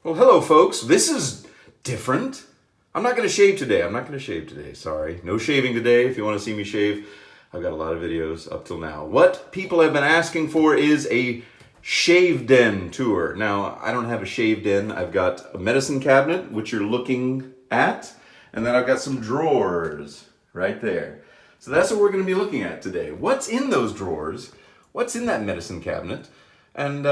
Well, hello, folks. This is different. I'm not going to shave today. Sorry. No shaving today. If you want to see me shave, I've got a lot of videos up till now. What people have been asking for is a shave den tour. Now, I don't have a shave den. I've got a medicine cabinet, which you're looking at, and then I've got some drawers right there. So that's what we're going to be looking at today. What's in those drawers? What's in that medicine cabinet? And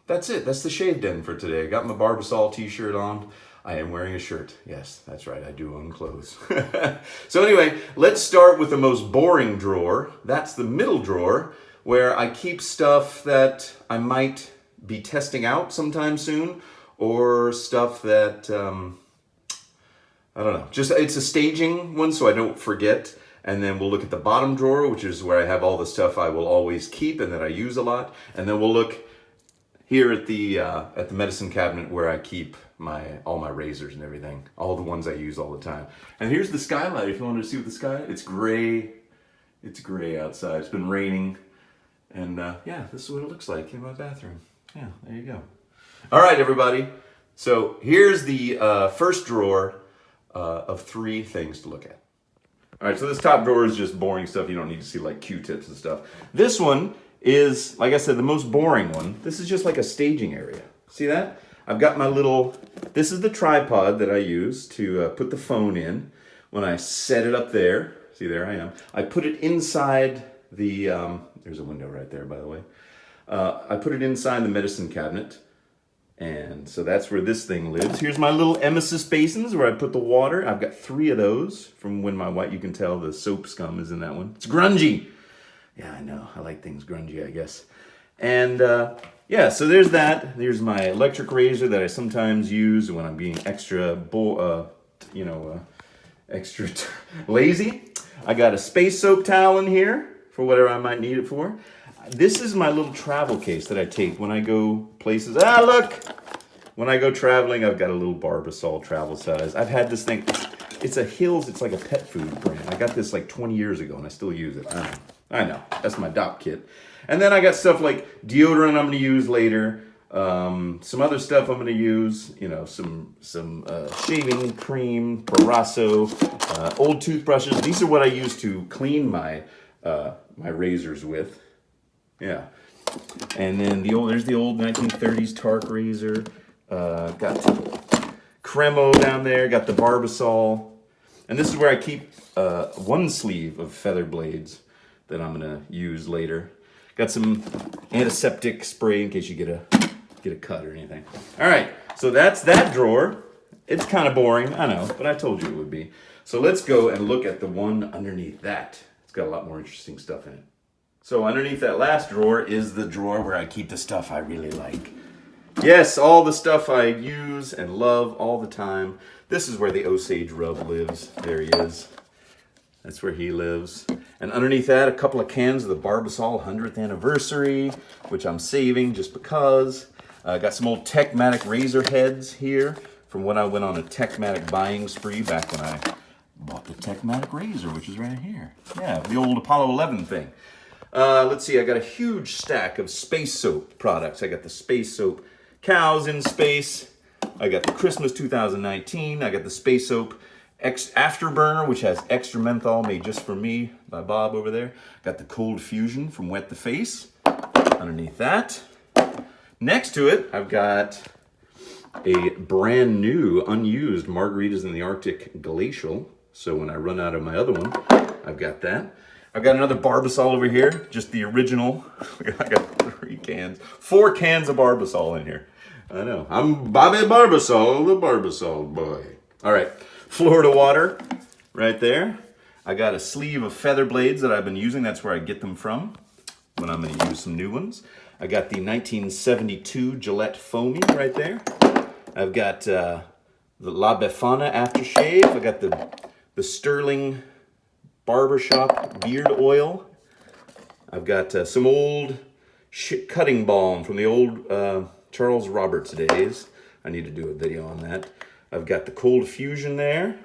that's it. That's the shave den for today. I got my Barbasol t-shirt on. I am wearing a shirt. Yes, that's right. I do own clothes. So anyway, let's start with the most boring drawer. That's the middle drawer where I keep stuff that I might be testing out sometime soon, or stuff that, I don't know. Just it's a staging one so I don't forget. And then we'll look at the bottom drawer, which is where I have all the stuff I will always keep and that I use a lot. And then we'll look here at the medicine cabinet where I keep all my razors and everything, all the ones I use all the time. And here's the skylight. If you wanted to see what the sky, it's gray. It's gray outside. It's been raining, and yeah, this is what it looks like in my bathroom. Yeah, there you go. All right, everybody. So here's the first drawer of 3 things to look at. All right, so this top drawer is just boring stuff. You don't need to see like Q-tips and stuff. This one is, like I said, the most boring one. This is just like a staging area. See that? I've got my little, this is the tripod that I use to put the phone in. When I set it up there, see there I am, I put it inside the, there's a window right there by the way. I put it inside the medicine cabinet. And so that's where this thing lives. Here's my little emesis basins where I put the water. I've got 3 of those from when my wife, you can tell the soap scum is in that one. It's grungy. Yeah, I know. I like things grungy, I guess. And yeah, so there's that. There's my electric razor that I sometimes use when I'm being extra, extra lazy. I got a space soap towel in here for whatever I might need it for. This is my little travel case that I take when I go places. Ah, look! When I go traveling, I've got a little Barbasol travel size. I've had this thing. It's a Hills. It's like a pet food brand. I got this like 20 years ago, and I still use it. I know. That's my DOP kit. And then I got stuff like deodorant I'm going to use later. Some other stuff I'm going to use. You know, some shaving cream, Barasso, old toothbrushes. These are what I use to clean my razors with. Yeah, and then there's the old 1930s Tark razor. Got Cremo down there. Got the Barbasol, and this is where I keep one sleeve of feather blades that I'm gonna use later. Got some antiseptic spray in case you get a cut or anything. All right, so that's that drawer. It's kind of boring, I know, but I told you it would be. So let's go and look at the one underneath that. It's got a lot more interesting stuff in it. So underneath that last drawer is the drawer where I keep the stuff I really like. Yes, all the stuff I use and love all the time. This is where the Osage rub lives. There he is. That's where he lives. And underneath that, a couple of cans of the Barbasol 100th anniversary, which I'm saving just because. I got some old Techmatic razor heads here from when I went on a Techmatic buying spree back when I bought the Techmatic razor, which is right here. Yeah, the old Apollo 11 thing. Let's see, I got a huge stack of space soap products. I got the space soap cows in space. I got the Christmas 2019. I got the space soap Afterburner, which has extra menthol made just for me by Bob over there. Got the Cold Fusion from Wet the Face underneath that. Next to it, I've got a brand new, unused Margaritas in the Arctic Glacial. So when I run out of my other one, I've got that. I've got another Barbasol over here, just the original. I got 4 cans of Barbasol in here. I know, I'm Bobby Barbasol, the Barbasol boy. All right, Florida water right there. I got a sleeve of feather blades that I've been using. That's where I get them from when I'm gonna use some new ones. I got the 1972 Gillette Foamy right there. I've got the La Befana aftershave. I got the Sterling Barbershop beard oil. I've got some old cutting balm from the old Charles Roberts days. I need to do a video on that. I've got the Cold Fusion there.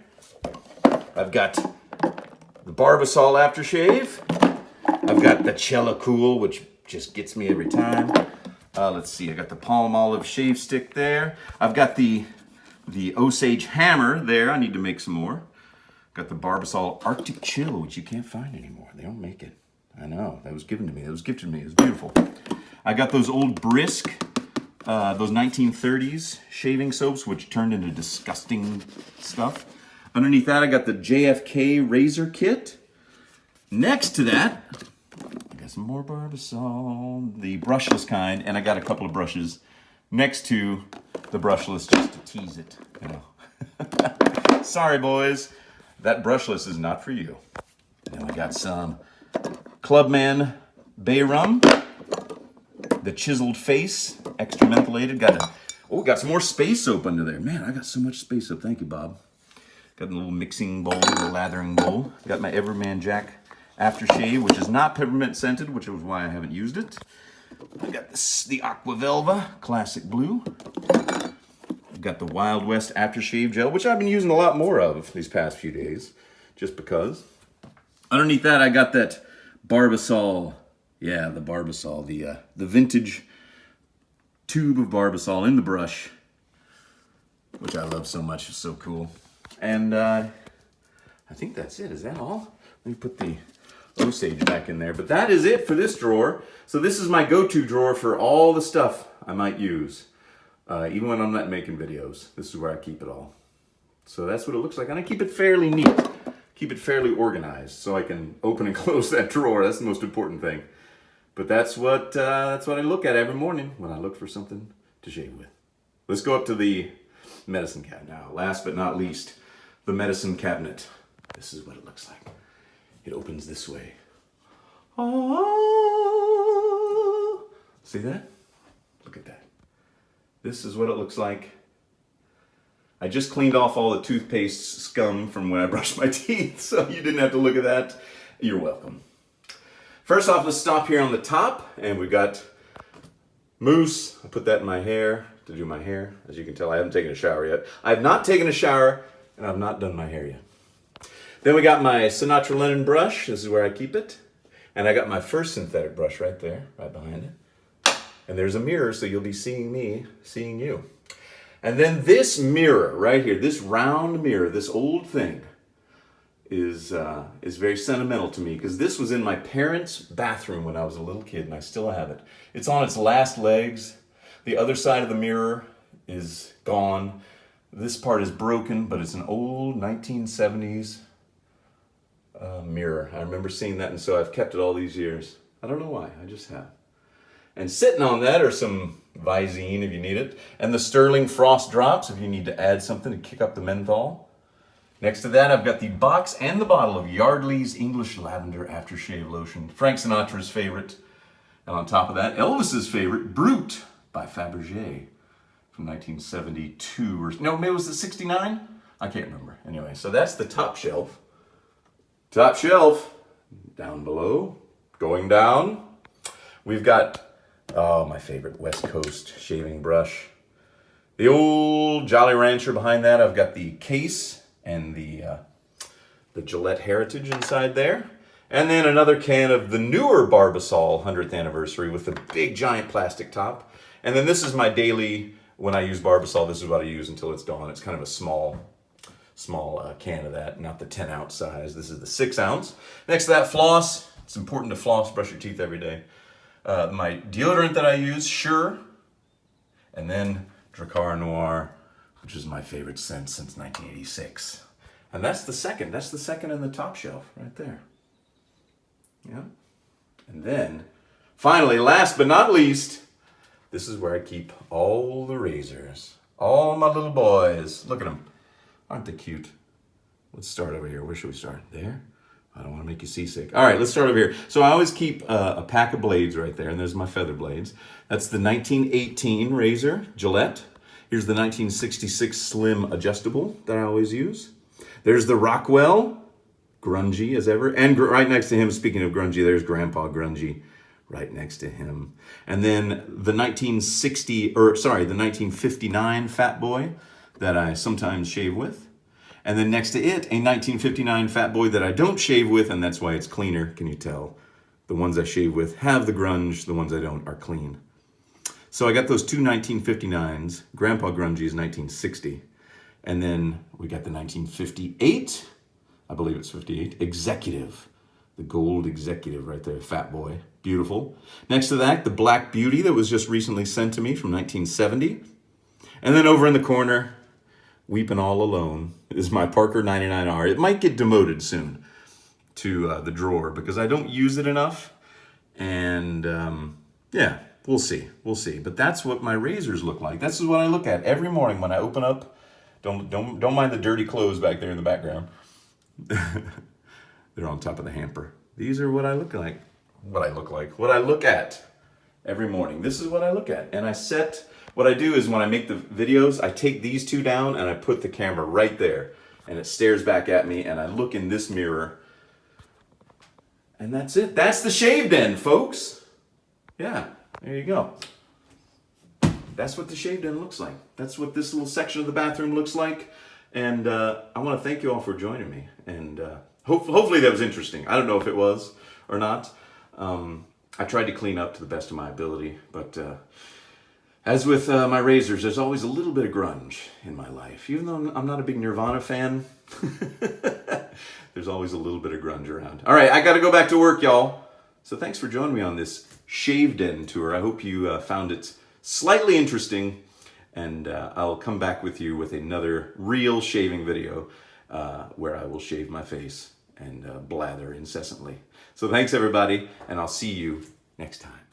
I've got the Barbasol aftershave. I've got the Cella Cool, which just gets me every time. Let's see, I got the Palmolive shave stick there. I've got the Osage hammer there. I need to make some more. Got the Barbasol Arctic Chill, which you can't find anymore. They don't make it. I know, that was given to me. That was gifted to me. It was beautiful. I got those old Brisk, those 1930s shaving soaps, which turned into disgusting stuff. Underneath that, I got the JFK razor kit. Next to that, I got some more Barbasol, the brushless kind, and I got a couple of brushes next to the brushless just to tease it, you know. Sorry, boys, that brushless is not for you. And then we got some Clubman Bay Rum, the chiseled face, extra mentholated. Got some more space soap under there. Man, I got so much space soap. Thank you, Bob. Got a little mixing bowl, a little lathering bowl. Got my Everman Jack aftershave, which is not peppermint scented, which is why I haven't used it. I got the Aqua Velva Classic Blue. I've got the Wild West aftershave gel, which I've been using a lot more of these past few days, just because. Underneath that, I got that Barbasol. Yeah, the Barbasol, the vintage tube of Barbasol in the brush, which I love so much. It's so cool. And I think that's it. Is that all? Let me put the Osage back in there. But that is it for this drawer. So this is my go-to drawer for all the stuff I might use. Even when I'm not making videos, this is where I keep it all. So that's what it looks like. And I keep it fairly neat. Keep it fairly organized so I can open and close that drawer. That's the most important thing. But that's what I look at every morning when I look for something to shave with. Let's go up to the medicine cabinet now. Last but not least, the medicine cabinet. This is what it looks like. It opens this way. Oh, see that? Look at that. This is what it looks like. I just cleaned off all the toothpaste scum from when I brushed my teeth, so you didn't have to look at that. You're welcome. First off, let's stop here on the top, and we've got mousse. I put that in my hair to do my hair. As you can tell, I haven't taken a shower yet. I have not taken a shower, and I've not done my hair yet. Then we got my Sinatra linen brush. This is where I keep it. And I got my first synthetic brush right there, right behind it. And there's a mirror, so you'll be seeing me, seeing you. And then this mirror right here, this round mirror, this old thing, is very sentimental to me because this was in my parents' bathroom when I was a little kid, and I still have it. It's on its last legs. The other side of the mirror is gone. This part is broken, but it's an old 1970s mirror. I remember seeing that, and so I've kept it all these years. I don't know why, I just have. And sitting on that are some Visine if you need it, and the Sterling Frost Drops if you need to add something to kick up the menthol. Next to that, I've got the box and the bottle of Yardley's English Lavender Aftershave Lotion, Frank Sinatra's favorite. And on top of that, Elvis's favorite, Brut by Fabergé from 1972. Or no, maybe it was the 69? I can't remember. Anyway, so that's the top shelf. Top shelf, down below, going down. We've got, my favorite West Coast shaving brush. The old Jolly Rancher behind that. I've got the case and the Gillette Heritage inside there. And then another can of the newer Barbasol 100th anniversary with the big giant plastic top. And then this is my daily, when I use Barbasol, this is what I use until it's gone. It's kind of a small can of that, not the 10-ounce size. This is the 6-ounce. Next to that, floss. It's important to floss, brush your teeth every day. My deodorant that I use, Sure. And then Drakkar Noir, which is my favorite scent since 1986. And that's the second in the top shelf right there. Yeah. And then, finally, last but not least, this is where I keep all the razors. All my little boys. Look at them. Aren't they cute? Let's start over here. Where should we start? There? I don't want to make you seasick. All right, let's start over here. So I always keep a pack of blades right there, and there's my feather blades. That's the 1918 razor, Gillette. Here's the 1966 Slim Adjustable that I always use. There's the Rockwell, grungy as ever. And right next to him, speaking of grungy, there's Grandpa Grungy right next to him. And then the 1959 Fat Boy that I sometimes shave with. And then next to it, a 1959 Fat Boy that I don't shave with, and that's why it's cleaner. Can you tell? The ones I shave with have the grunge, the ones I don't are clean. So I got those two 1959s. Grandpa Grungy is 1960. And then we got the 1958, I believe it's 58, Executive. The gold Executive right there, fat boy. Beautiful. Next to that, the Black Beauty that was just recently sent to me from 1970. And then over in the corner, weeping all alone, is my Parker 99R. It might get demoted soon to the drawer because I don't use it enough. And yeah, we'll see. We'll see. But that's what my razors look like. This is what I look at every morning when I open up. Don't mind the dirty clothes back there in the background. They're on top of the hamper. These are what I look like. What I look at every morning. This is what I look at. And what I do is when I make the videos, I take these two down and I put the camera right there. And it stares back at me and I look in this mirror. And that's it. That's the shaved end, folks. Yeah, there you go. That's what the shaved end looks like. That's what this little section of the bathroom looks like. And I want to thank you all for joining me. And hopefully that was interesting. I don't know if it was or not. I tried to clean up to the best of my ability. But as with my razors, there's always a little bit of grunge in my life. Even though I'm not a big Nirvana fan, there's always a little bit of grunge around. All right, I got to go back to work, y'all. So thanks for joining me on this shaved end tour. I hope you found it slightly interesting. And I'll come back with you with another real shaving video where I will shave my face and blather incessantly. So thanks, everybody, and I'll see you next time.